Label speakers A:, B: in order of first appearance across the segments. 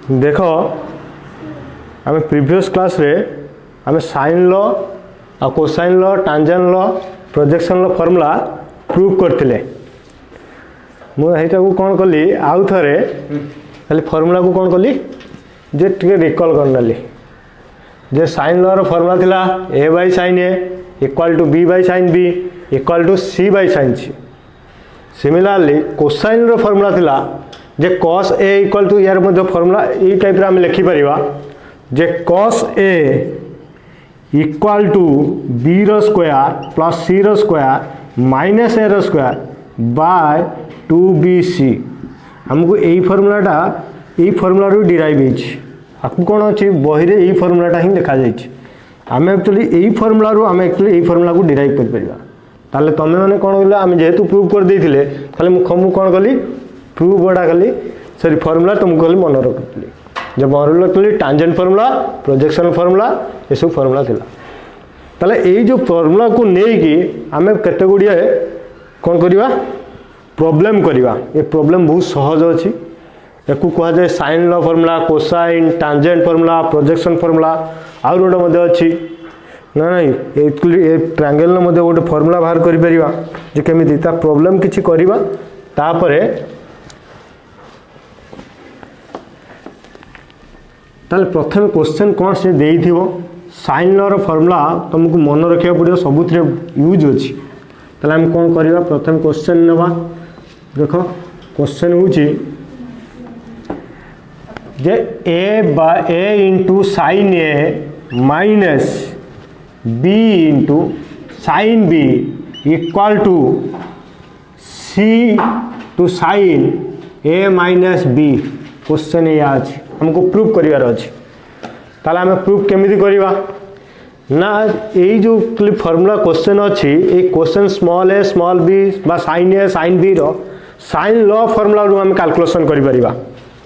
A: देख आम previous class रे आम साइन लॉ आ cosine law tangent law projection law formula prove करते मुझे कौन कली आउ थे खाली फॉर्मूला को कौन कली जे टे रिकॉल करनेली जे साइन लॉ रो फॉर्मूला थिला a by sin a equal to b by sin b equal to c by sin c। Similarly cosine रो फॉर्मूला थिला जे cos a इक्वल टू यार मध्य फॉर्मूला ई टाइप रे हम लिखि परिबा जे cos a equal to b रो स्क्वायर प्लस c रो स्क्वायर माइनस a रो स्क्वायर बाय 2bc। हमको यही फॉर्मूलाटा यही फॉर्मूला रू डिराइव होइछि आपको कौन अच्छी बही रे यही फॉर्मूलाटा ही लिखा जाइछि आम एक्चुअली यही फॉर्मूला रू आम एक्चुअली यही फॉर्मूला को डिराइव कर परिबा ताले तमे माने कौन कहले आम जेहेतु प्रूव कर देथिले खाली मु कौन कली प्रूव बड़ा खाली सॉरी फॉर्मूला तुमको खाली मन रखली जब मन रखली टांजेंट फॉर्मूला प्रोजेक्शन फॉर्मूला ये सब फॉर्मूला थिला ताले एई जो फॉर्मूला को नै कि आम केते गुडिया कौन करिवा प्रॉब्लम करिवा ये प्रॉब्लम बहुत सहज अछि एकु कहा जाए sine law formula cosine tangent formula projection formula आउ गोटे मध्य अछि ना नहीं ए ट्रायंगल न मध्य गोटे फॉर्मूला बाहर करि परिबा जे केमिति ता प्रॉब्लम किछि करिबा तापरे ताले प्रथम क्वेश्चन कोन से देई थिबो साइन लॉ रो फॉर्मूला तुमको मन रखिया पड़ियो सबुथरे यूज अछि ताले हम कोन करिबा प्रथम क्वेश्चन नबा देखो क्वेश्चन होछि जे a into sine a minus b into sine b equal to c to sine a minus b question ये आज हमको प्रूव करिवार अछि ताले हम प्रूव केमिति करिवा ना यही जो फॉर्मूला क्वेश्चन अच्छी ये question small a small b बा साइन a साइन b रो साइन लॉ फॉर्मूला रू हम कैलकुलेशन करि परिबा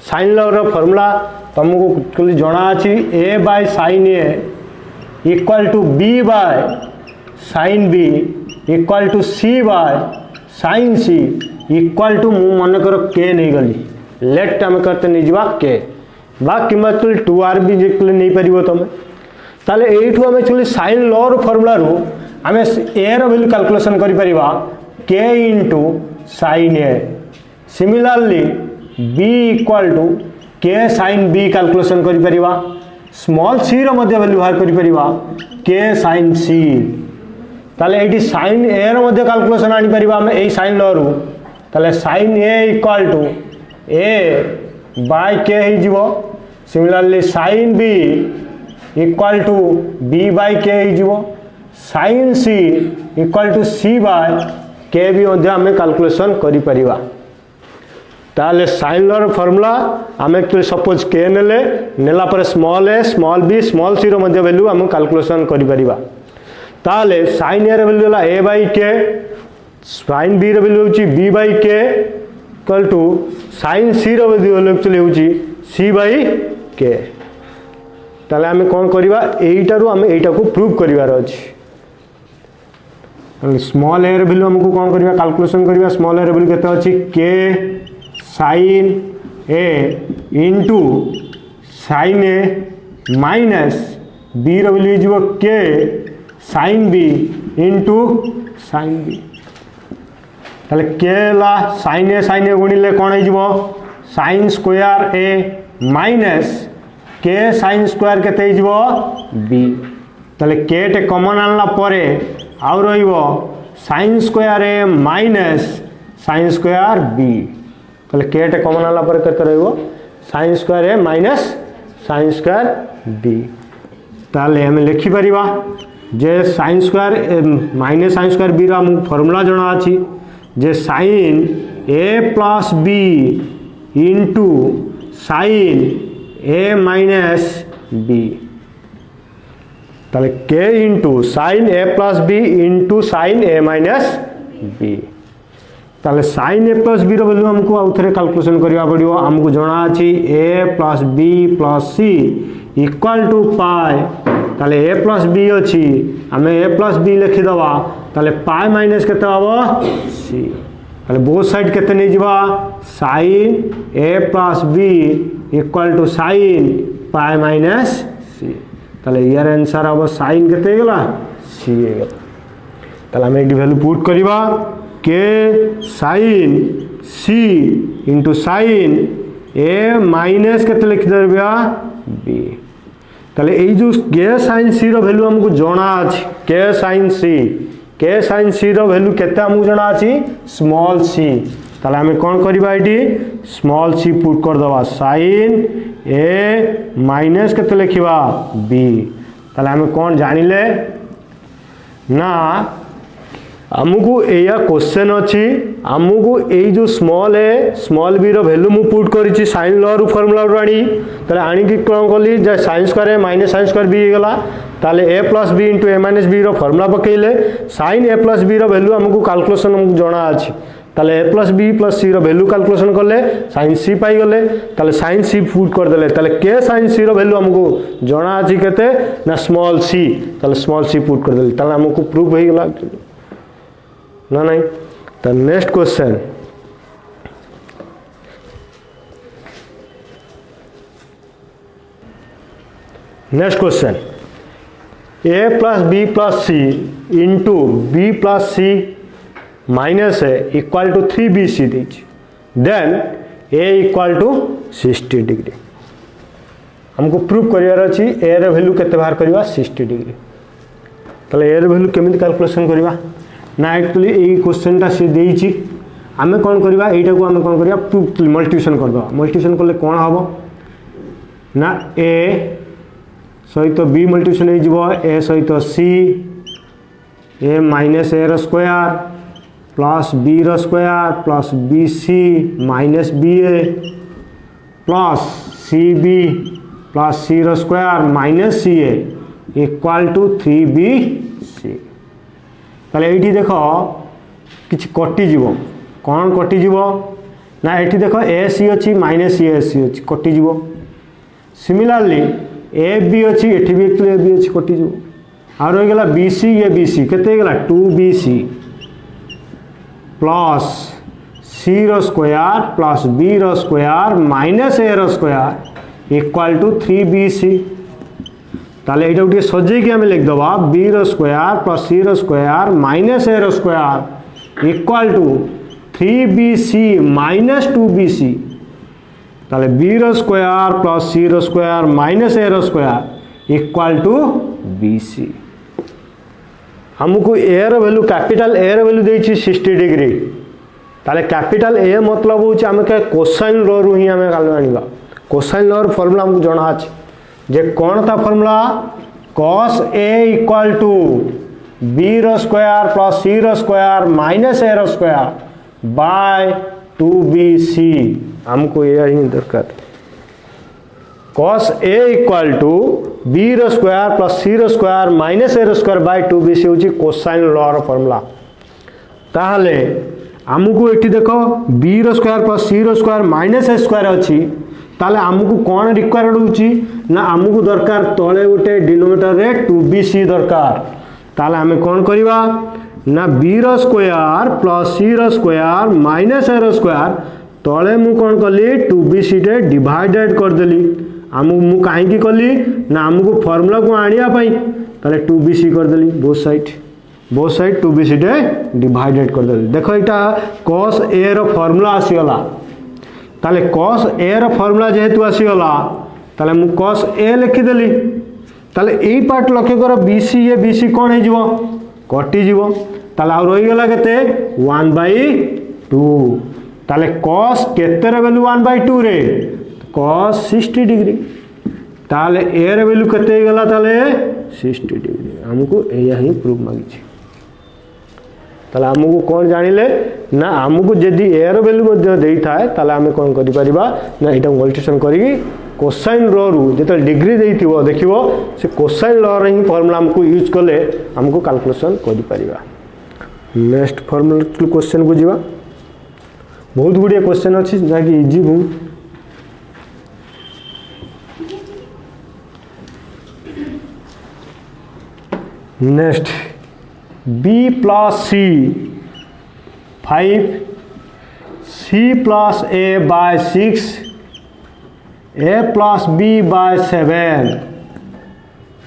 A: साइन लॉ रो फॉर्मूला तुमको जना अछि a by sine a equal to b by sine b equal to c by sine c equal to मु मन कर k नहीं गली लेट हम करते नहीं जीवा k बा किमा 2rb जे नहीं परिबो तमे ताले एठू हम एक्चुअली साइन लॉ रो फॉर्मूला रू हम a रो वैल्यू कैलकुलेशन करि परिबा k into sine a। Similarly b equal to k sine b calculation करि परिबा स्मॉल c रो मध्य वैल्यू बाहर करि परिबा k साइन c ताले एठी साइन a रो मध्य कैलकुलेशन आनी परिबा हम एई साइन लॉ रू ताले sine a equal to a by k ही जीवो। Similarly sine b equal to b by k ही जीवो sine c equal to c by k भी मध्य हमें कैलकुलेशन करि परिबा ताले साइन लॉ रो फॉर्मूला हम एक्चुअली सपोज k नेले नेला पर small a small b small c रो मध्य वैल्यू हम कैलकुलेशन करि परिबा ताले साइन a रो वैल्यू होला a by k sine b रो वैल्यू होची b by k equal to sine c रो वैल्यू एक्चुअली होची c बाय k ताले हमें कौन करिबा एइटारू हमें एइटा को प्रूव करिवार अछि ताले स्मॉल a रो वैल्यू हमको कौन करिबा कैलकुलेशन करिबा स्मॉल a रो वैल्यू केते अछि k साइन a into sine a minus b रो वैल्यू जीवो k sine b into sine b ताले k ला साइन a गुणिले कोन हे जीवो sine square a minus k sine square केते जीवो b ताले k टे कॉमन आनला परे आउ रहिबो sine square a minus sine square b ताले k टे कॉमन आनला परे केते रहिबो sine square a minus sine square b ताले हम लिखि परिबा जे sine square minus sine square b रा हम फार्मूला जणा अछि जे sine a plus b into sine a minus b ताले k into sine a plus b into sine a minus b ताले साइन a प्लस b रो value हमको आउथरे कैलकुलेशन करिया पड़ियो हमको जणा अछि a plus b plus c equal to pi ताले a प्लस b अछि हमें a प्लस b लिखि दबा ताले पाई माइनस केते हबो c ताले बोथ साइड केते नै जिबा sin a plus b equal to sine pi minus C ताले यार आंसर हम साइन केते गेला सी गेला ताले हम एडी वैल्यू पुट करबा के साइन सी इंटू साइन ए माइनस केते लिख दरबिया बी ताले ए जो के साइन सी रो वैल्यू हमको जणा अछि के साइन सी रो वैल्यू केते हमको जणा अछि स्मॉल सी ताले हमें कौन करबा एडी स्मॉल सी पुट कर दवा साइन ए माइनस केते लिखिबा बी ताले हमें कौन जानिले ना आमको एया क्वेश्चन अच्छी आमको यही जो स्मॉल ए स्मॉल बी रो वैल्यू मु पुट करी साइन लॉ रु फॉर्मूला रु आनी ताले आनी कि कौन कली जे साइन स्क्वायर ए माइनस साइन स्क्वायर बी गला ताले ए plus b into a minus B row formula पकेले sign A plus B row value हमको कैलकुलेशन हमको जणा अछि ताले ए प्लस बी प्लस सी रो वैल्यू कैलकुलेशन करले साइन सी पाई गले ताले साइन सी पुट कर देले ताले के साइन सी रो वैल्यू हमको जणा अछि केते ना स्मॉल सी ताले स्मॉल सी पुट कर देले ताले हमको प्रूफ हो गला ना नहीं तो next question A plus B plus C into B plus C minus A equal to 3bc दीजिए then A equal to 60 degree हमको प्रूफ करियार अछि ए रे वैल्यू केते बाहर करबा 60 डिग्री तले ए रे वैल्यू केमिति कैलकुलेशन करबा ना एक्चुअली ये क्वेश्चन टा से देइछि आमे कोन करबा एटा को आमे कोन करबा मल्टीप्लिकेशन कर दो मल्टीप्लिकेशन करले कोन हबो ना ए सहित बी मल्टीप्लिकेशन हो जिवो ए सहित सी ए माइनस ए रो स्क्वायर प्लस बी रो square plus B C minus B A plus C B plus C रो square minus C A equal to 3bc ताले एठी देखो किछि कटि जीवो कोन कटि जीवो ना एठी देखो ए सी अछि माइनस ए सी अछि कटि जीवो सिमिलरली ए बी अछि एठी भी एक्चुअली ए बी अछि कटि जीवो आ रहि गेला B C A B C केते गेला 2bc प्लस सी रो स्क्वायर प्लस बी रो स्क्वायर माइनस ए रो स्क्वायर इक्वल टू 3bc ताले एटा उठे सजे के हमें लिख दबा b रो स्क्वायर प्लस c रो स्क्वायर माइनस a रो square equal to 3bc minus 2bc ताले b रो स्क्वायर प्लस c रो स्क्वायर माइनस a रो स्क्वायर इक्वल टू bc हमको a रो वैल्यू कैपिटल a रो वैल्यू देछि 60 डिग्री ताले कैपिटल a मतलब होछि हमें के कोसाइन लॉ रु ही हमें काल आनिबा कोसाइन लॉ रो फार्मूला हमको जणा अछि जे कौन था formula cos a equal to b रो स्क्वायर प्लस c रो स्क्वायर माइनस a रो स्क्वायर बाय 2bc हमको यही दरकार cos a equal to b रो स्क्वायर प्लस c रो स्क्वायर माइनस a रो स्क्वायर बाय 2bc होची कोसाइन लॉ रो फार्मूला ताहले हमको एठी देखो b रो स्क्वायर प्लस c रो स्क्वायर माइनस a स्क्वायर अछि ताले हमको कौन रिक्वायर्ड होची ना हमको दरकार तळे उठे डिनोमिनेटर रे 2bc दरकार ताले हमें कौन करबा ना b रो स्क्वायर प्लस c रो स्क्वायर माइनस a रो स्क्वायर तळे मु कौन कली 2bc टे डिवाइडेड कर देली मु काहे की कली ना हमको फार्मूला को आनिया पई ताले 2bc कर देली बोथ साइड 2bc टे डिवाइडेड कर देली देखो एटा cos a रो फार्मूला आसीगला ताले cos a रो फार्मूला जेहेतु आसीगला ताले मु cos a लिखि देली ताले एई पार्ट लक्ष्य कर bc कोन हे जीवो कटि जीवो ताले आ रहि गेला केते 1/2 ताले cos केते रे वैल्यू 1/2 रे cos 60 डिग्री ताले a रे वैल्यू केते गेला ताले 60 डिग्री हमको एया ही प्रूफ मांगी छी ताले हमको कौन जानिले ना हमको जदी ए रो वैल्यू मध्ये देई थाए ताले हमें कौन करि परिबा ना एटा मल्टीप्लिकेशन करी कोसाइन लॉ रु जेते डिग्री देइथिबो देखिबो से कोसाइन लॉ रे ही फार्मूला हमको यूज करले हमको कैलकुलेशन करि परिबा नेक्स्ट फार्मूला क्वेश्चन को जीवा बहुत गुडिया क्वेश्चन अछि जाकी इजी बहुत next b plus c 5 c plus a by 6 a plus b by 7,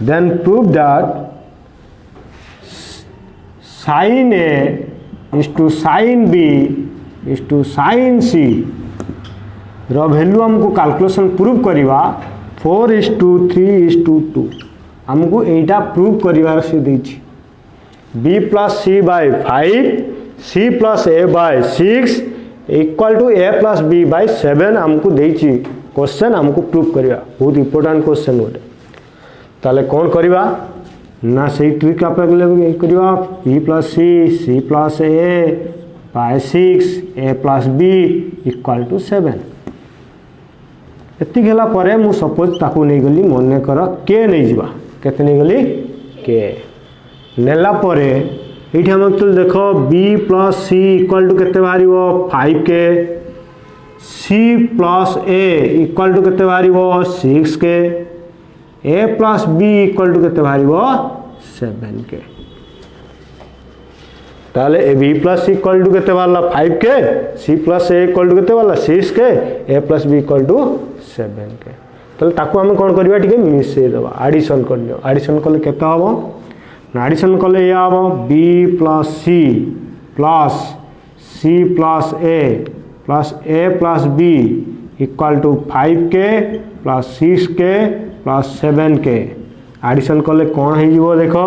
A: then prove that sin a is to sin b is to sin c रो value हमको calculation prove करवा 4:3:2 हमको एटा प्रूव करिवार से देछि b plus c by 5 c plus a by 6 equal to a plus b by 7 हमको देछि question हमको prove करिवा बहुत इंपोर्टेंट क्वेश्चन गोटे ताले कौन करिवा ना सही ट्रिक आप करिवा b plus c plus a by 6 a plus b equal to 7 एति गेला परे मु सपोज ताकू नहीं गली मन कर के नहीं जीवा केते नहीं गली के नेला परे एठी हम तो देखो b plus c equal to केते बारिवो 5k c plus a equal to केते बारिवो 6k a plus b equal to केते बारिवो 7k ताले ए b plus c equal to केते Barla 5k c plus a equal to केते Barla 6k a plus b equal to 7k ताले ताकू हम कोन करबा ठीक मिसै दबा एडिशन करनियो एडिशन करले केते हबो ना एडिशन करले या हबो b plus c plus c plus a plus b equal to 5k plus 6k plus 7k addition करले कोन हे जीवो देखो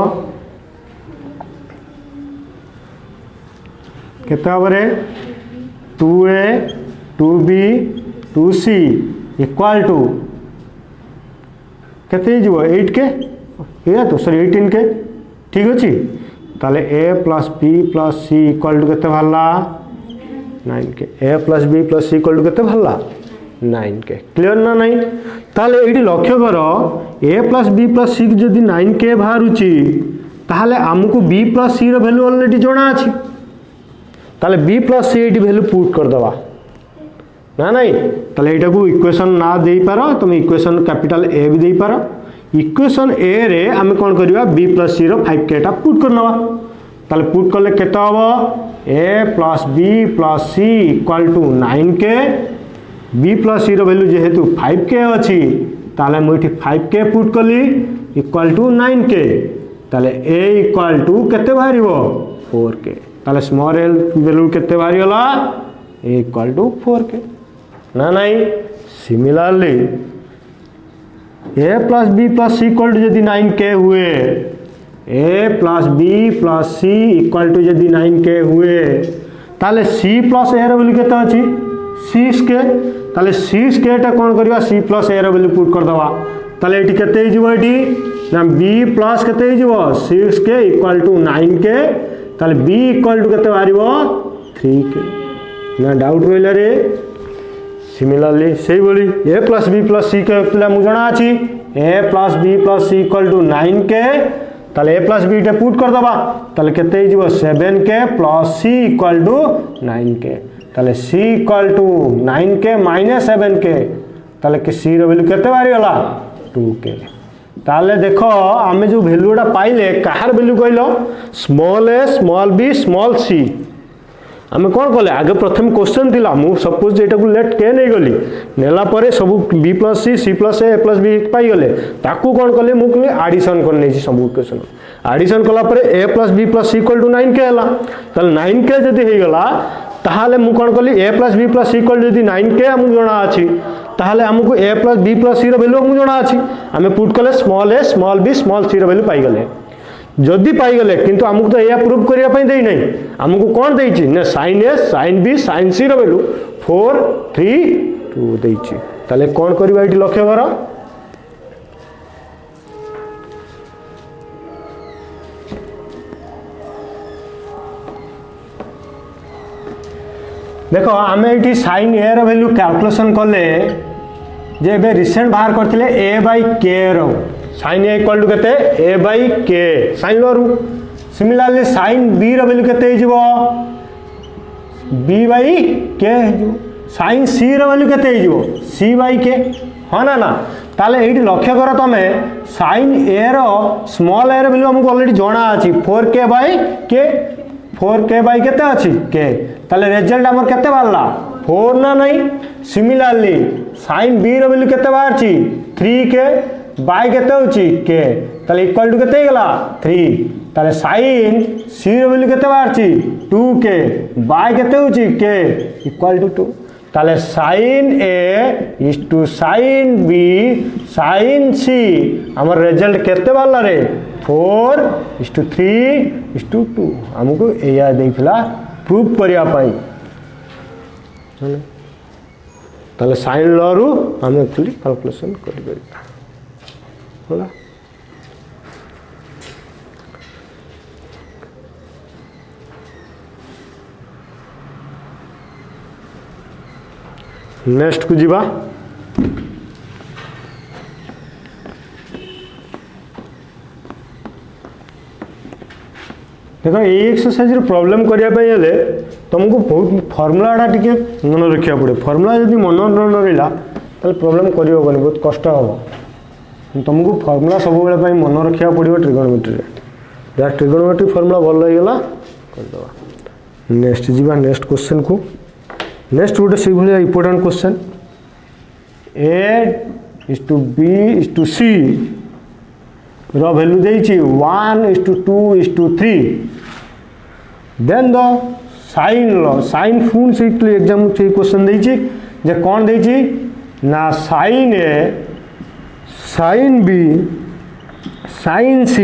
A: केते हबरे 2a 2b 2c equal to केते जीवो 8k या तो सॉरी 18k ठीक अछि ताले a plus b plus c equal to केते भल्ला 9k a plus b plus c equal to केते भल्ला 9k क्लियर ना नहीं ताले एठी लक्ष्य करो a plus b plus c जदी 9k बाहरुची ताले हमकु b plus c रो वैल्यू ऑलरेडी जोना अछि ताले b plus c एठी वैल्यू पुट कर दवा ना नहीं ताले एटा को इक्वेशन ना देई पारो तुम इक्वेशन कैपिटल a भी देई पारो इक्वेशन a रे हम कोन करबा b plus c रो 5k टा पुट करनवा ताले पुट करले केते हबो a plus b plus c equal to 9k b plus c रो वैल्यू जेहेतु 5k अछि ताले मोठी 5k पुट करली इक्वल टू 9k ताले a इक्वल टू केते बाहरिबो 4k ताले स्मॉल l वैल्यू केते बाहरियला a इक्वल टू 4k ना नहीं similarly a plus b plus c equal to जदी 9k हुए a plus b plus c equal to जदी 9k हुए ताले c plus a रो वैल्यू केते अछि 6k ताले 6k टा कोन करबा c plus a रो वैल्यू पुट कर दवा ताले एटी केते हिजबो एटी ना b plus केते हिजबो 6k equal to 9k ताले b equal to केते बारिबो 3k ना डाउट रोइला रे सिमिलरली सही बोली a plus b plus c के पिला मु जणा अछि a plus b plus c equal to 9k ताले a plus b टे पुट कर दबा ताले केते हिजबो 7k plus c equal to 9k ताले c equal to 9k minus 7k ताले के c रो वैल्यू केते बारी होला 2k ताले देखो आमे जो वैल्यूटा पाइले काहर वैल्यू कइलो small a small b small c आमे कोन कले आगे प्रथम क्वेश्चन दिला मु सपोज एटा को लेट के नै गली नेला परे सब b plus c c plus a plus b पाई गले ताकू कोन कले मु कले एडिशन कर नै छी सब इक्वेशन एडिशन कला परे a plus b plus c equal to 9k हला तल 9k जदी हे गला ताहाले मु कोन कली a plus b plus c equal जदी 9k हमु जणा अछि ताहाले हमकु a plus b plus c रो वैल्यू हमु जणा अछि आमे पुट कले small a small b small c रो वैल्यू पाई गले जदि पाई गले किंतु हमकु तो या प्रूव करिया पई देई नै हमकु कोन देई छि ने sin a sin b sin c रो वैल्यू 4 3 2 देई छि ताले कोन करबा एठी लक्ष्य करो देखो आमे एठी sin a रो वैल्यू कैलकुलेशन करले जे बे रिसेंट बाहर करथिले a by k रो sin a equal to केते a by k sin लरू सिमिलरली sin b रो वैल्यू केते हिजबो b by k हिजबो sin c रो वैल्यू केते हिजबो c by k हां ना ताले एठी लक्ष्य करो तमे sin a रो स्मॉल a रो वैल्यू हमको ऑलरेडी जणा अछि 4k by k 4k by केते अछि k ताले रिजल्ट हमर केते बारला 4 ना नहीं। सिमिलारली sin b रो वैल्यू केते बाहरची 3k बाय केते होची k ताले इक्वल टू केते गेला 3 ताले sin c रो वैल्यू केते बाहरची 2k बाय केते होची k इक्वल टू 2 ताले sin a is to sin b sin c हमर रिजल्ट केते बाला रे 4:3:2 हमको एया देखला प्रूफ करिया पाई ताले साइन लॉ रु हम एक्चुअली कैलकुलेशन कर परिबा होला। नेक्स्ट को जीवा देखो ये एक्सरसाइज प्रॉब्लम करने तुमको बहुत फॉर्मूलाटा टी मन रखा पड़े। फॉर्मूला जब मन न रहा तो प्रॉब्लम करनी बहुत कष्ट हम तुमको फॉर्मूला सब बेले मन रखा पड़ो ट्रिगोनोमेट्री जहाँ ट्रिगोनोमेट्री फॉर्मूला भल होगा करदे। नेक्स्ट जीवा नेक्स्ट क्वेश्चन को। नेक्स्ट गोटे से भाई इंपोर्टेंट क्वेश्चन A:B:C रो वैल्यू देइछि 1:2:3 then the sine law sine फुल से एग्जाम से क्वेश्चन देइछि जे कोन देइछि ना sine A sine B sine C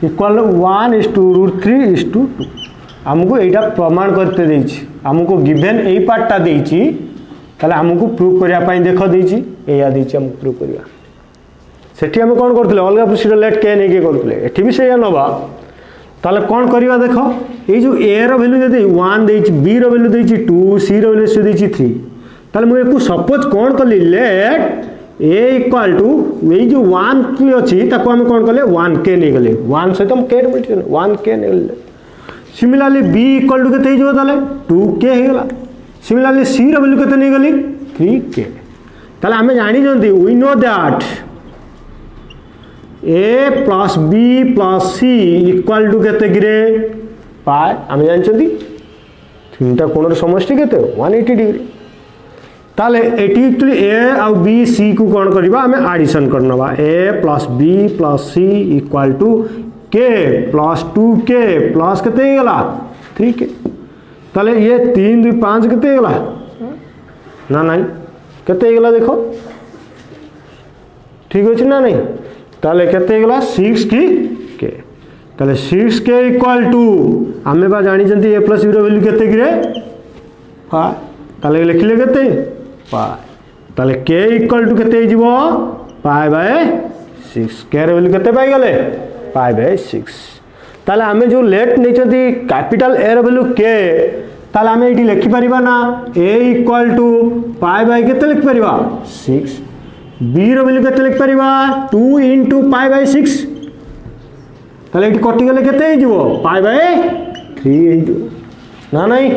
A: equal 1:√3:2 हमको एटा प्रमाण करते देइछि हमको गिवन एई पार्टटा देइछि ताले हमको प्रूव करिया पई देखो देइछि एया देइछि हम प्रूव करिया सेठी हम कौन करते अलग प्रोसीजर लेट के नहीं करते एठी भी से नवा ताले कौन करिवा देखो ये जो ए रो वैल्यू देते 1 देइछि बी रो वैल्यू देइछि 2 सी रो वैल्यू देइछि 3 ताले मु एको सपोज कौन कली लेट ए इक्वल टू ये जो 1 की अछि ताको हम कौन कले 1 के नहीं गले 1 से हम के मल्टीप्लाई 1 के नहीं गले। सिमिलरली बी इक्वल टू केते हिजो ताले 2 के हे गला। सिमिलरली सी रो वैल्यू केते नहीं गली 3 के ताले हम जानि जंती we know that A plus B plus C equal to केते गिरे पाई आम जानछंती तीनटा कोणर समष्टि केते 180 डिग्री ताले एटी एक्चुअली A और B C को कोन करबा हमें addition करनबा A plus B plus C equal to K plus 2K plus केते गेला 3K ताले ये 3 2 5 केते गेला ना नहीं केते गेला देखो ठीक अछि ना नहीं ताले केते गेला 6 की के ताले 6 के इक्वल टू हमें बा जानी जंती a प्लस b रो वैल्यू केते गिरे 5 ताले लिखले केते 5 ताले k इक्वल टू केते हिजबो π/6 k रो वैल्यू केते पाई गेले π/6 ताले हमें जो लेट नै जंती कैपिटल a रो वैल्यू k ताले हमें एठी लिखि परिबा ना a इक्वल टू π/ केते लिखि परिबा 6 बी रो वैल्यू केते लिख परिबा 2 into π/6 ताले एठी कटि गेले केते हिजबो π/3 हिजबो ना नहीं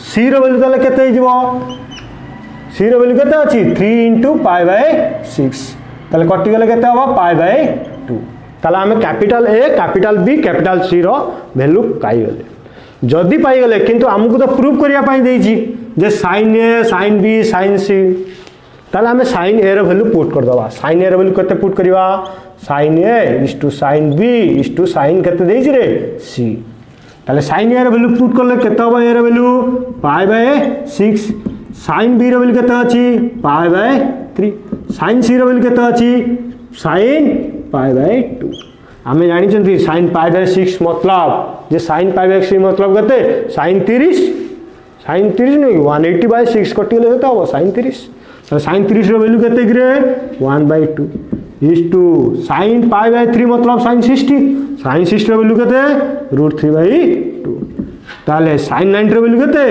A: सी रो वैल्यू ताले केते हिजबो सी रो वैल्यू केते अछि 3 into π/6 ताले कटि गेले केते हबो π/2 ताले हम capital A capital B capital सी रो वैल्यू पाई गेले जदी पाई गेले किंतु हमकु तो प्रूफ करिया पाई देछि जे sin a sin b sin c ताले हमें sin a रो वैल्यू पुट कर दबा sin a रो वैल्यू केते पुट करिवा sin a is to sin b is to sin केते देछि रे c ताले sin a रो वैल्यू पुट करले केते हबो a रो वैल्यू π/6 sin b रो वैल्यू केते अछि π/3 sin c रो वैल्यू केते अछि sin π/2 हमें जानि छथि sin π/6 मतलब जे sin π/6 मतलब केते sin 30 नहीं 180/6 कटि गेले केते हबो sin 30 sin 30 रो वैल्यू केते गिरे 1/2 इज टू sin π/3 मतलब sin 60 रो वैल्यू केते √3/2 ताले sin 90 रो वैल्यू केते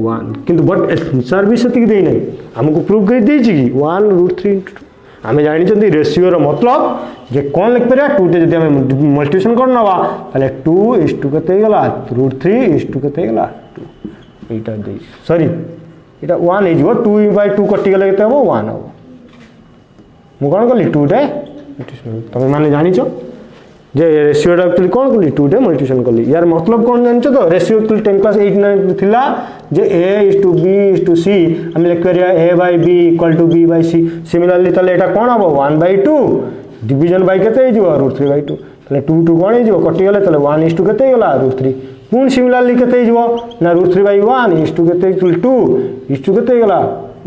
A: 1 किंतु बट आंसर भी सती देई नै हमको प्रूफ कर देछि कि 1 √3 हमें जानि छथि रेशियो रो मतलब जे कोन लिख परिया 2 ते जदि हम मल्टीप्लिकेशन करनवा ताले 2 इज टू केते गेला √3 इज टू केते गेला 2 एटा दे सॉरी इटा 1 हे जिवो 2/2 कटि गेले केते हबो 1 हबो मु कोन कली 2 टे तुम माने जानि छ जे रेशियोटा एक्चुअली कौन कली 2 मल्टीप्लिकेशन कली यार मतलब कौन जानछ तो रेशियो एक्चुअली 10 क्लास 8 9 थिला जे a:b:c हम लिख करिया a/b = b/c सिमिलरली तले एटा कोन हबो 1/2 डिवीजन बाय केते हे जो √3/2 तले 2 2 कोन हे जो कटि गेले तले 1 केते हे गेला √3 पुन सिमिलरली केते हे जो ना √3/1 केते 2 केते हे गेला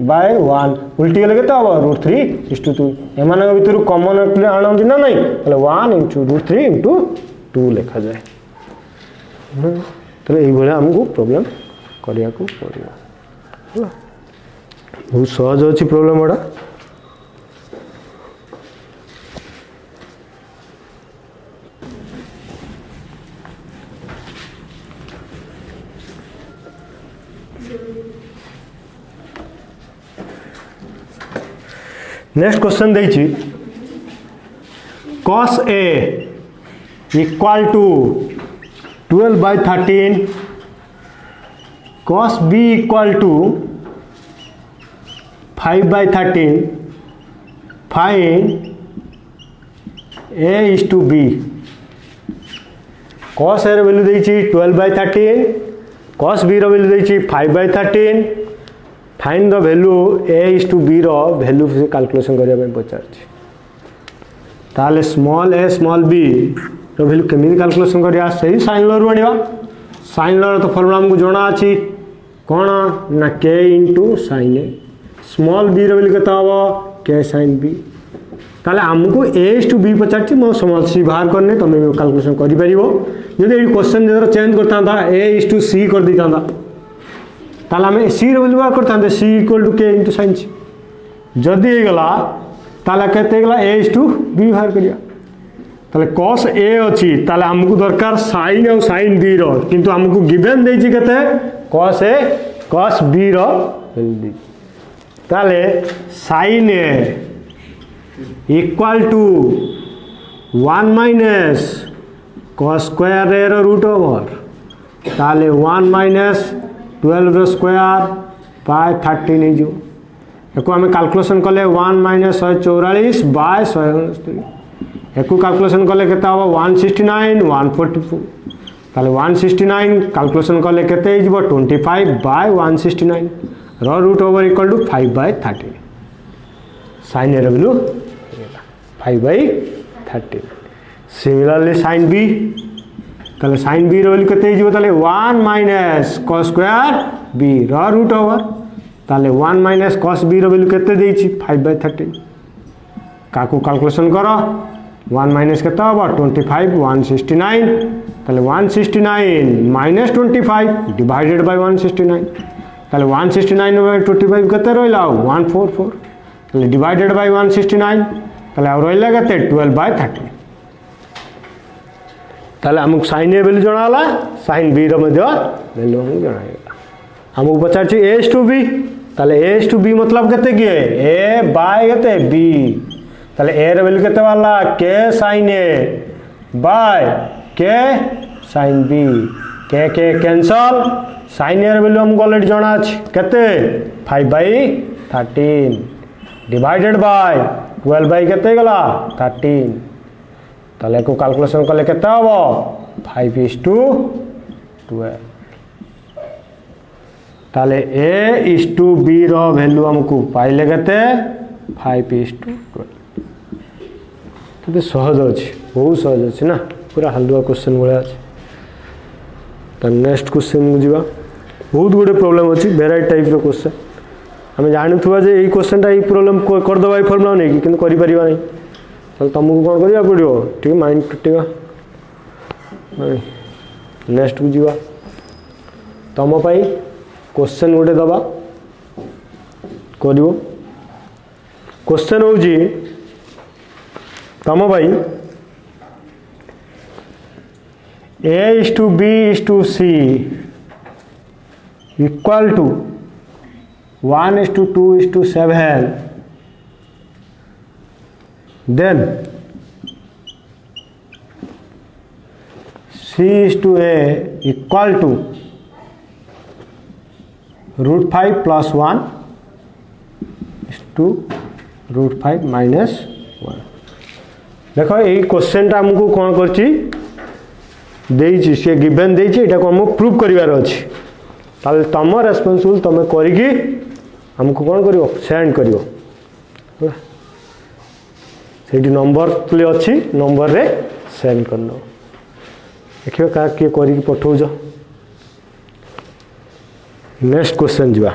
A: बाय 1 उल्टी गेले केते हबो √3:2 एमानक भितर कॉमन आनंदी ना नहीं तले 1 * √3 * 2 लिखा जाए तले एई भले हमको प्रॉब्लम करिया को पड़ियो बहुत सहज अछि प्रॉब्लम एडा नेक्स्ट क्वेश्चन देखिए cos A equal to 12/13 cos B equal to 5/13 find A:B cos A रो वैल्यू देछि 12/13 cos B रो वैल्यू देछि 5/13 फाइंड द वैल्यू A:B रो वैल्यू से कैलकुलेशन करिया में पचार ताले स्मॉल a स्मॉल b रो वैल्यू केमिति कैलकुलेशन करिया सही साइन लॉ रो आनिबा साइन लॉ तो फार्मूला हमको जोना अछि कोन ना k * sin a small b रो वैल्यू केता हबो k sin b ताले हमको A:B पचारछि मो स्मॉल c बाहर करने तमे कैलकुलेशन करि परिबो यदि ए क्वेश्चन जरा चेंज करतांदा A:C कर दितांदा ताले हमें c रो वैल्यू बाहर करतांदे c = k * sin c जदी हे गला ताले केते गला A:B बाहर करिया ताले cos A अछि ताले हमको दरकार sin और sin B रो किंतु हमको गिवन देछि केते cos A cos B रो वैल्यू दी ताले sin A equal to 1 - cos square A रो रूट ओवर ताले 1 - 12 रो स्क्वायर बाय 13 हे जो एको हमें कैलकुलेशन कले 1 - 144 बाय 169 एको कैलकुलेशन कले केता हो 169 144 ताले 169 कैलकुलेशन कले केते हिजबो 25 बाय 169 रो root over equal to 5/13 sin A रो वैल्यू 5/13 सिमिलरली sin B ताले sin B रो वैल्यू केते हिजबो ताले 1 - cos स्क्वायर B रो रूट ओवर ताले 1 - cos B रो वैल्यू केते देछि 5/13 काको कैलकुलेशन करो 1 - केता हो 25 169 ताले 169 - 25 डिवाइडेड बाय 169 ताले 169 / 25 केते रहला 144 ताले डिवाइडेड बाय 169 ताले और रहला केते 12/13 ताले हम sin A वैल्यू जणाला sin B रो मध्ये वैल्यू हम जणाइला हमको पचार छी A:B ताले A:B मतलब केते की A बाय केते B ताले A रो वैल्यू केते वाला k sin A by k sin B k cancel sin A रो वैल्यू हमको ऑलरेडी जाना अछि केते 5/13 डिवाइडेड बाय 12 बाय केते गेला 13 ताले को कैलकुलेशन करले केते हबो 5:12 ताले A:B रो वैल्यू हमको पाइले केते 5:12 तो सहज अछि बहुत सहज अछि ना पूरा हलवा क्वेश्चन बोला अछि त नेक्स्ट क्वेश्चन बुझिबा बहुत गुडे प्रॉब्लम अछि वेराइटी टाइप रो क्वेश्चन हमें जानुथुवा जे एई क्वेश्चनटा एई प्रॉब्लम कर दबा ई फॉर्मूला नै कि करि परिबा नै तो तुमको कोन करिया पड़ियो ठीक माइंड टुटेगा नेक्स्ट बुझिबा तम पई क्वेश्चन गोटे दबा करिवो क्वेश्चन हो जी तम भाई A:B:C equal to 1:2:7 then C:A equal to √5 plus 1 is to √5 minus 1 देख यही क्वेश्चन आमको कौन कर सी गिवेन देटा को आमको प्रूव करार अच्छी ताले तुम रेस्पॉन्सिबल तुम करी आमको कौन कर सेंड कर नंबर अच्छी नंबर रे सेंड कर देखिए क्या किए कर पठाऊच। नेक्स्ट क्वेश्चन जा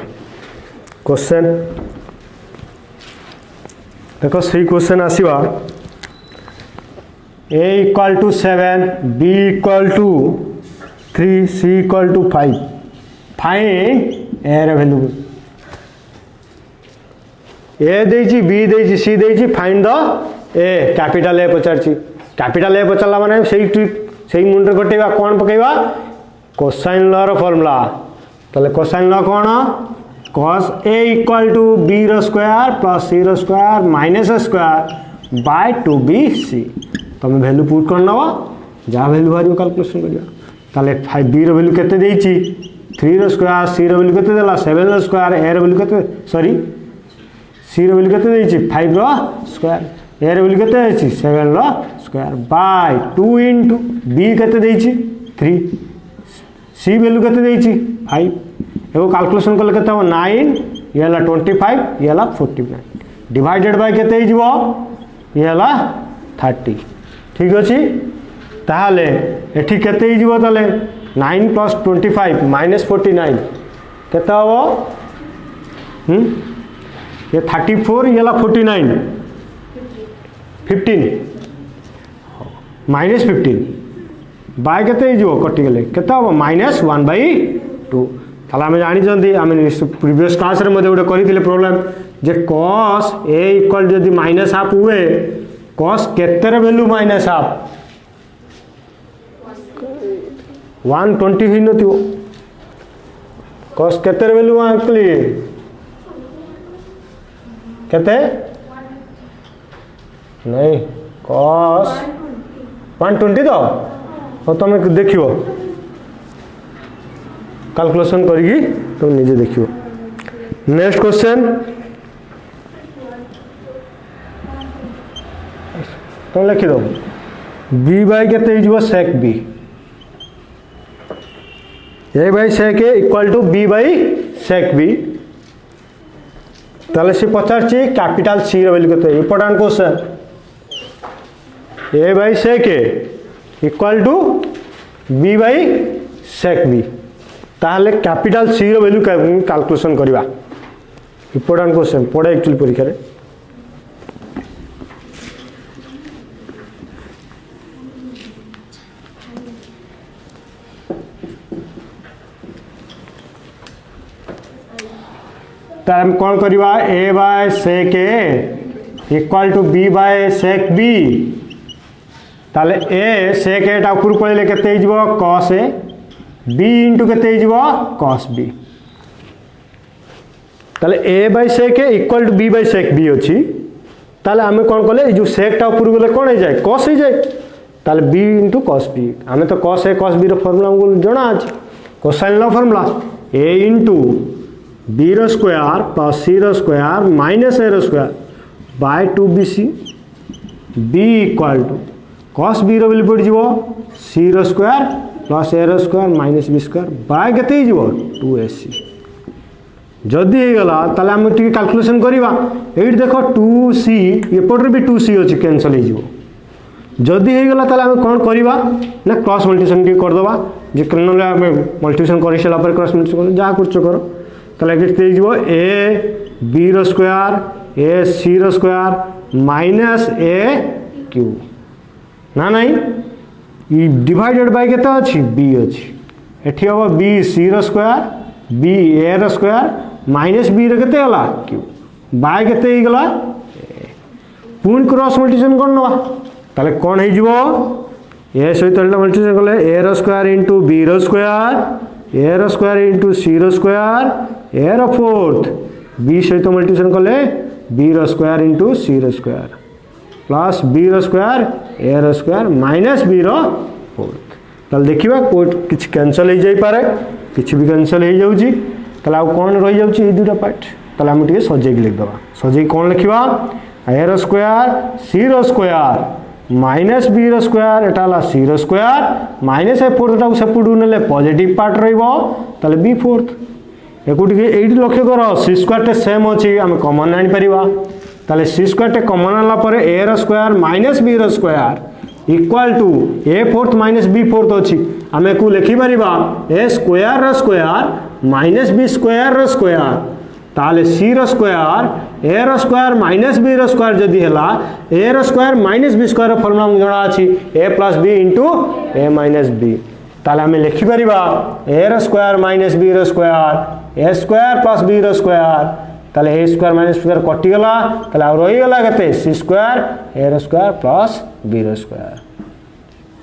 A: क्वेश्चन देख से क्वेश्चन आसवा a equal to 7 b equal to 3 c equal to 5 find a रे वैल्यू a देछि b देछि c देछि find the a capital a पचारछि कैपिटल a पचारला माने सेही मुंडे कटेबा कोन पकेबा कोसाइन लॉ रो फार्मूला ताले कोसाइन लॉ कोन cos a equal to b रो स्क्वायर प्लस c रो square minus a square by 2bc तुम वैल्यू पुट कर नवा जहाँ वैल्यू बाहर कैलकुलेशन करिया ताले 5b रो वैल्यू केते देछि 3 रो स्क्वायर c रो वैल्यू केते देला 7 रो स्क्वायर a रो वैल्यू केते सॉरी c रो वैल्यू केते देछि 5 रो स्क्वायर a रो वैल्यू केते देछि 7 रो स्क्वायर बाय 2 इनटू b केते देछि 3 c वैल्यू केते देछि 5 एगो कैलकुलेशन कले केते हो 9 ये हला 25 ये हला 49 डिवाइडेड बाय केते हिजबो ये हला 30 ठीक अच्छे ताहले एठी केते हिजबो ताले 9 प्लस 25 माइनस 49 केते हो ये 34 ये हला 49 15 माइनस 15 बाय केते हिजबो कटि गेले केते हो माइनस 1/2 ताला हमें जानी चंदी हमें प्रीवियस क्लास रे मध्ये गोटे करिथिले प्रॉब्लम जे cos a इक्वल जदी माइनस हाफ हुए cos केते रे वैल्यू माइनस हाफ 120 ही नथियो cos केते रे वैल्यू आंकली केते नहीं cos 120 तो हो तुम देखियो कैलकुलेशन करी तुम निजे देखियो। नेक्स्ट क्वेश्चन तुम लिखि दो b बाय केते हिजबो sec b a by sec a equal to b by sec b ताले से पचार ची कैपिटल c रो वैल्यू केते important question a by sec a equal to b by sec b ताहले कैपिटल c रो वैल्यू कैलकुलेशन करवा important question पड़े एक्चुअली परीक्षा रे हम कौन करवा a by sec a equal to b by sec b ताले a sec a टा ऊपर पळेले केते हिजबो cos a b इंटू केते हिजबो cos b ताले a by sec a equal to b by sec b अछि ताले हमें कौन कले जो sec टा ऊपर गले कोन हो जाए cos हो जाए ताले b इंटू cos b हमें तो cos a cos b रो फार्मूला हमको जणा अछि cosine law formula a into b रो स्क्वायर प्लस c रो स्क्वायर माइनस a रो square by 2bc b equal to cos b रो वैल्यू पड़ जीवो c रो स्क्वायर प्लस a रो square minus b square by केते जीवो 2ac जदी हे गला ताले हम टिके कैलकुलेशन करबा एठी देखो 2c एपट रे भी 2c अछि कैंसिल हे जीवो जदी हे गला ताले हम कोन करबा ना क्रॉस मल्टीप्लिकेशन टिके कर दबा जे करनले हम मल्टीप्लिकेशन करि सला पर क्रॉस मल्टीप्लिकेशन जा करछो करो ताले केते जीवो a b रो स्क्वायर a c रो स्क्वायर माइनस a q ना नहीं ई डिवाइडेड बाय केते अछि b अछि एठी हो b c रो स्क्वायर b a रो स्क्वायर माइनस b रो केते होला q बाय केते ही गला पूर्ण क्रॉस मल्टीप्लिकेशन करनवा ताले कोन हे जीवो a सहित मल्टीप्लिकेशन करले a रो स्क्वायर इनटू b रो स्क्वायर a रो स्क्वायर इनटू c रो स्क्वायर a रो फोर्थ b सहित मल्टीप्लिकेशन करले b रो स्क्वायर इनटू c रो स्क्वायर प्लस b रो स्क्वायर a रो स्क्वायर माइनस b रो फोर्थ ताल देखिबा किछ कैंसिल हो जाई पारे किछ भी कैंसिल हो जाउची ताला आ कोन रहि जाउची ए दुटा पार्ट ताला हम टिके सजे के लिख दबा सजे कोन लिखिबा a रो स्क्वायर c रो स्क्वायर माइनस बी स्क्वायर एटा हला C square minus A fourth टाକୁ ସେପଟୁ ନେଲେ पॉजिटिव पार्ट ରହିବ ताले बी फोर्थ एकु टिके एठी लक्ष्य करो सी स्क्वायर टे सेम अछि हम कॉमन आनि परिबा ताले सी स्क्वायर टे कॉमन आला परे a square minus B square equal to a fourth minus b fourth अछि हमें को लिखि परिबा a square minus B square ताले c square a square minus B square जदि हला a square minus B square formula हम जणा अछि a plus b into a minus b ताले हमें लिखि परिबा a square minus B square a square plus b square ताले ए स्क्वायर माइनस स्क्वायर कटि गला ताले आ रहि गला केते सी square a square plus b square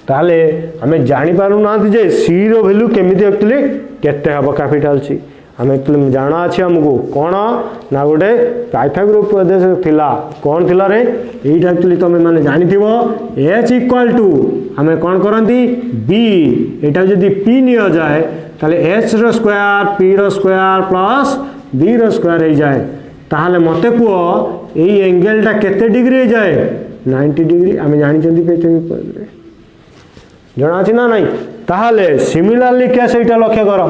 A: ताले हमें जानि पारु ना जे सी रो वैल्यू केमिति एक्चुअली केते हबो कैपिटल सी हमें एक्चुअली जाना अछि हमको कोन ना गोटे पाइथागोरस उपदेश थिला कोन थिला रे एटा एक्चुअली तमे माने जानिथिबो h इक्वल टू हमें कोन करंती b एटा जदी p नियो जाए ताले h रो स्क्वायर p रो स्क्वायर प्लस b रो स्क्वायर हो जाए ताले मते को एई एंगलटा केते डिग्री हो जाए 90 डिग्री हमें जानि चंदी पे जणा अछि ना नहीं ताले सिमिलरली केस एटा लक्ष्य करो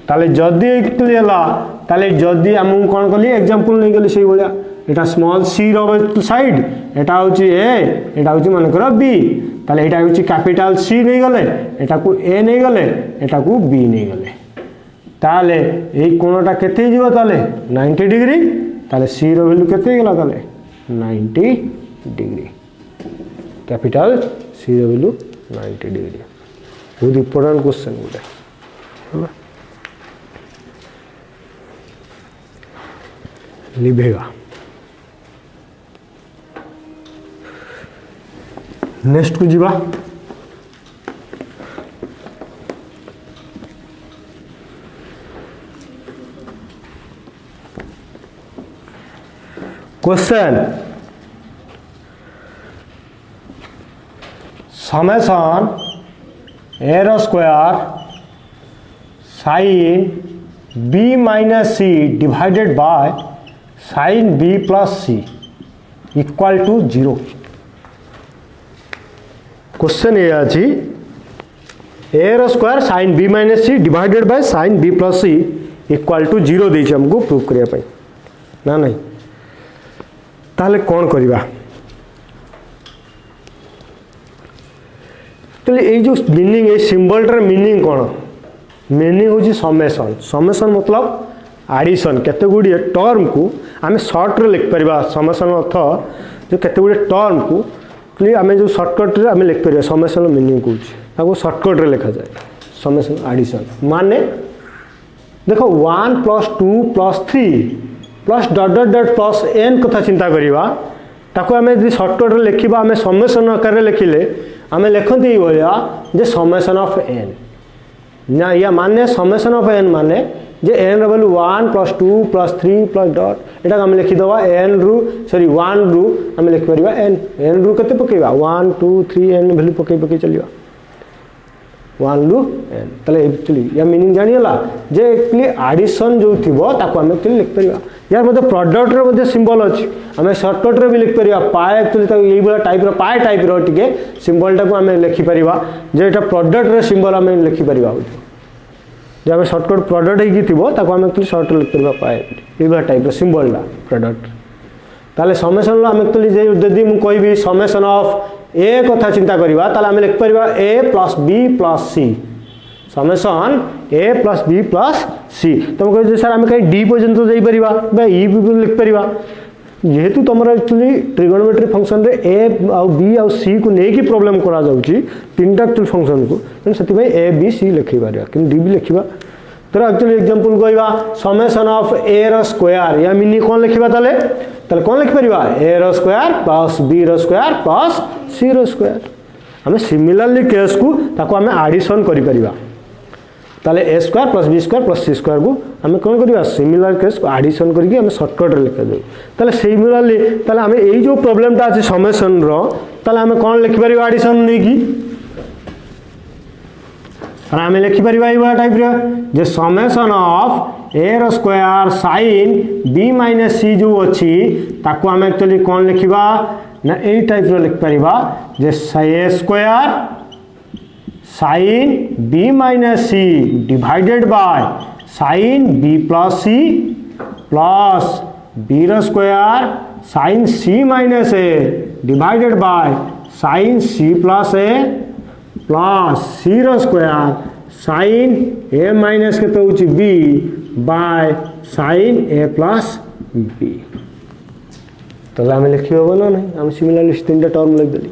A: ताले जदी एक्चुअली हला ताले जदी हम कोन कली एग्जांपल नै गली सही बोलिया एटा स्मॉल सी रो साइड एटा होची ए एटा होची मान करो बी ताले एटा होची कैपिटल सी नै गले एटा को ए नै गले एटा को बी नै गले ताले एई कोणटा केते जीव ताले 90 डिग्री ताले सी रो वैल्यू केते गेला ताले 90 डिग्री कैपिटल सी रो वैल्यू 90 डिग्री बहुत इंपोर्टेंट क्वेश्चन गुटे हला लिखेगा नेक्स्ट को जीवा question summation a square sine b minus c divided by sine b plus c equal to 0 question ये अछि a square sine b minus c divided by sine b plus c equal to 0 देछि हमको prove करिया पई ना नहीं ताले कोन करिबा तो ये जो मीनिंग ए सिंबल टर मीनिंग कोन मीनिंग होछि समेशन समेशन मतलब एडिशन केते गुडी टर्म को आमे शॉर्ट रे लिख परिबा समेशन अर्थ जो केते गुडी टर्म को क्लियर आमे जो शॉर्टकट रे आमे लिख परिबा समेशन मीनिंग को ताको शॉर्टकट रे लिखा जाए समेशन एडिशन माने देखो 1 + 2 + 3 plus dot dot dot plus n कथा चिंता करिबा ताको आमे जि शॉर्टकट रे लिखिबा आमे समेशन आकार रे लिखिले आमे लेखंती ई होया जे समेशन ऑफ n ना या माने समेशन ऑफ n माने जे n रो वैल्यू 1 + 2 + 3 + डॉट एटा हम लिखि दवा n रु सॉरी 1 रु हम लिख परिबा n रु कते पकेबा 1 2 3 n वैल्यू पके चलिबा 1 रु n तले एक्चुअली या मीनिंग जानियला जे एक्चुअली एडिशन जो थिबो ताको हम एक्चुअली लिख परिबा यार मते प्रोडक्ट रे मते सिंबल अछि हमें शॉर्टकट रे भी लिख परिबा पाए एक्चुअली ताको एई बला टाइप रो पाए टाइप रो टिके सिंबल टाको हम लिखि परिबा जे एटा प्रोडक्ट रे सिंबल हम लिखि परिबा जे हम शॉर्टकट प्रोडक्ट ही थिबो ताको हम एक्चुअली शॉर्ट लिख परिबा पाए एई बला टाइप रो सिंबल ला प्रोडक्ट ताले समेशन ला हम एक्चुअली जे यदि मु कहबी समेशन ऑफ ए कथा चिंता करिबा ताले हम लिख परिबा a + b + c summation a + b + c तुम कह जे सर हम कहीं d पर्यंत जाई परिबा बा e भी लिख परिबा जेहेतु तुमरा एक्चुअली ट्रिगोनोमेट्री फंक्शन रे a और b और c को नै की प्रॉब्लम करा जाउची तीनटा एक्चुअल फंक्शन को तो सेति भाई a b c लिखि परिबा कि d भी लिखिबा तो एक्चुअली एग्जांपल कहबा समेशन ऑफ a रो स्क्वायर या मिनी कोन लिखिबा ताले कोन लिखि परिबा a रो स्क्वायर + b रो स्क्वायर + c रो स्क्वायर हमें सिमिलरली केस को ताको हमें एडिशन करि परिबा ताले a square + b square + c square को हमें कोन करिबा सिमिलर केस को एडिशन करके हमें शॉर्टकट रे लिखा जाय ताले सिमिलरली ताले हमें एई जो प्रॉब्लम ता अछि समेशन रो ताले हमें कोन लिखि परिबा एडिशन नै की और हमें लिखि परिबा ई वाला टाइप रे जे समेशन ऑफ a रो स्क्वायर sin b - c जो अछि ताको हमें एक्चुअली कोन लिखिबा ना ए टाइप रो लिख परिबा जे a square sin b minus c divided by sin b plus c plus b रो square sin c minus a divided by sin c plus a plus c रो स्क्वायर sin a माइनस के तो होची b by sin a plus b तो आम लिखी हम ना नहीं आम सिमिलरली तीन टर्म लिखदेली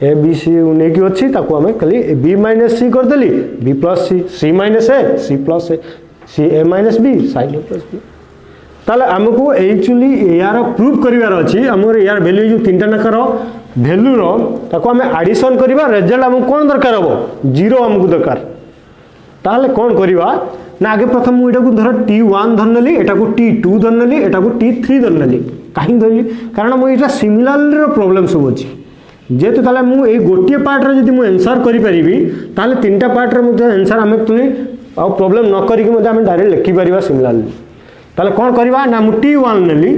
A: ए बी सी नहीं अच्छी ताको आम खाली B minus C करदेली B plus C C minus A C plus A C A minus B sign A plus B ताले आमको एक्चुअली यार प्रूफ करिवार अछि हमर यार वैल्यू जो तीनटा नकर वैल्यू रो ताको आम एडिशन करबा रिजल्ट हमको कोन दरकार हबो जीरो हमको दरकार ताले कोन करबा ना आगे प्रथम मु एटा को धर t1 धरनेली एटा को t2 धरनेली एटा को t3 धरनेली काहे धरली कारण मु एटा सिमिलर रो प्रॉब्लम सब अछि जेते ताले मु ए गोटिए पार्ट रे जदी मु आंसर करि परिबी ताले तीनटा पार्ट रे मु आंसर हम एक्चुअली आ प्रॉब्लम न करी कि मते हम डायरेक्ट लिखि परिबा सिमिलरली ताले कोन करबा ना मु t1 नेली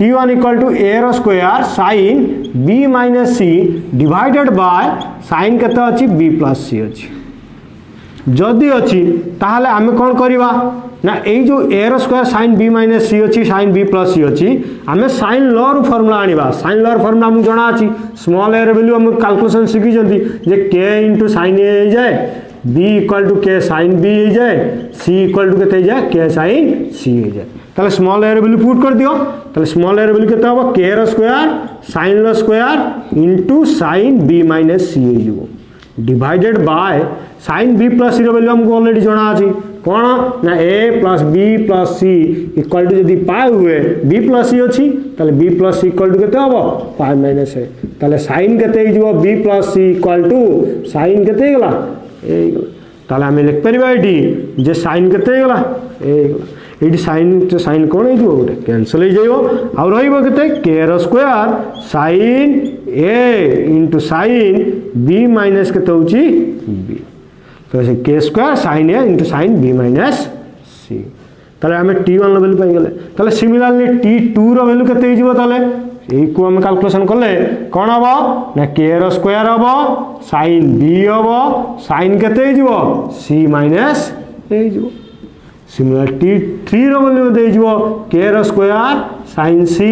A: t1 इक्वल टू a रो square sin b minus c divided by sin केते अछि b प्लस c अछि जदि अच्छी ताहले आमे कौन करिबा ना ए जो a रो square sin b minus c अच्छी sin b प्लस c अच्छी आमे sin लॉ रो फार्मूला आनिबा sin लॉ रो फार्मूला हम जाना अछि स्मॉल a रो वैल्यू हम कैलकुलेशन सिखि जंती जे k sin a हो जाए b equal to k sin b हो जाए c इक्वल टू केते हो जाए k sin c हो जाए ताले स्मॉल a रो वैल्यू पुट कर दियो ताले स्मॉल a रो वैल्यू केते होबो k रो स्क्वायर sin रो square into sin b minus c हो जिवो divided by sin b plus रो वैल्यू हमको ऑलरेडी जाना अछि कोन ना a plus b plus c equal to यदि पाए हुए b प्लस c अछि ताले b plus c equal to केते होबो पाई माइनस a ताले sin केते हो जिवो b plus c equal to sin केते गेला ए ताले हम लिख परिबा एटी जे sin केते गेला ए एटी sin तो sin कोन हे जिवो गोटे कैंसिल हो जाइबो आ रहइबो केते k रो square sin a into sin b minus केते होची b तो से k square sin a into sin b minus c ताले हमें t1 रो वैल्यू पाई गेले ताले सिमिलरली t2 रो वैल्यू केते हिजबो ताले एई को हम कैलकुलेशन करले कोन हबो ना k रो स्क्वायर हबो sin b हबो sin केते हिजबो c माइनस a हिजबो सिमिलर t3 रो वैल्यू दे हिजबो k रो स्क्वायर sin c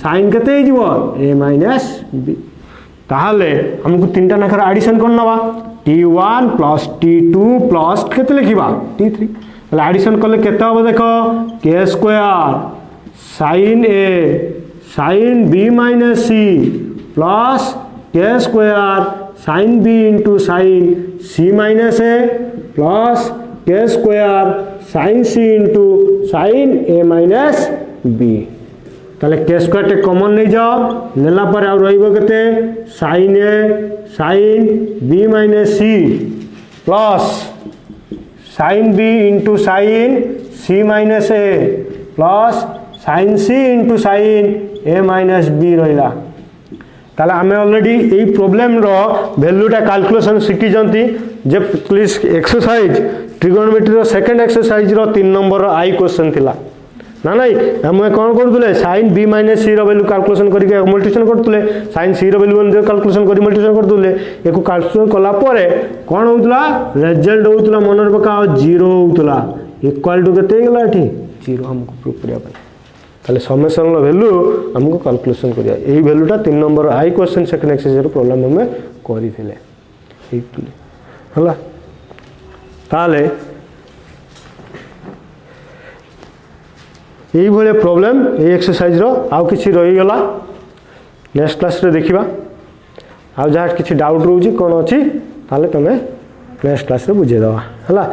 A: sin केते हिजबो a माइनस b ताहले हमको तीनटा नखर addition करनबा t1 plus t2 plus केते लिखिबा t3 ताले एडिशन करले केते होबो देखो k square sin a sin b minus c plus k square sin b into sin c minus a plus k square sin c into sin a minus b ताले k square टे common नहीं जाओ नेला पर आ रहिबो केते sin a sin b minus c plus sin b into sin c minus a plus sin c into sin a minus b रहिला ताले हमें ऑलरेडी ए प्रॉब्लम रो वैल्यूटा कैलकुलेशन सिखि जंती जे प्लीज एक्सरसाइज ट्रिगोनोमेट्री रो सेकंड एक्सरसाइज रो 3 नंबर रो आई क्वेश्चन थिला ना नहीं हम कौन करतुले sin b माइनस c रो वैल्यू कैलकुलेशन करके मल्टीप्लिकेशन करतुले sin c रो वैल्यू कैलकुलेशन करी मल्टीप्लिकेशन करतुले एको कैलकुलेशन कला परे कोन होतला रिजल्ट होतला मन रे पका 0 होतला इक्वल टू केते गेला एठी 0 हमको प्रूफ करिया पई ताले समेशन रो वैल्यू हमको कैलकुलेशन करिया एई वैल्यूटा 3 नंबर आई क्वेश्चन सेकंड एक्सरसाइज रो प्रॉब्लम में करी थिले एक्चुअली हला ताले यही भाई प्रॉब्लम ये एक्सरसाइज रो आउ किसी रही गला नेक्स्ट क्लास रे देखिबा आउ जहाँ किसी डाउट रोची कौन अच्छी ताले तमे नेक्स्ट क्लास रे बुझे दवा हला।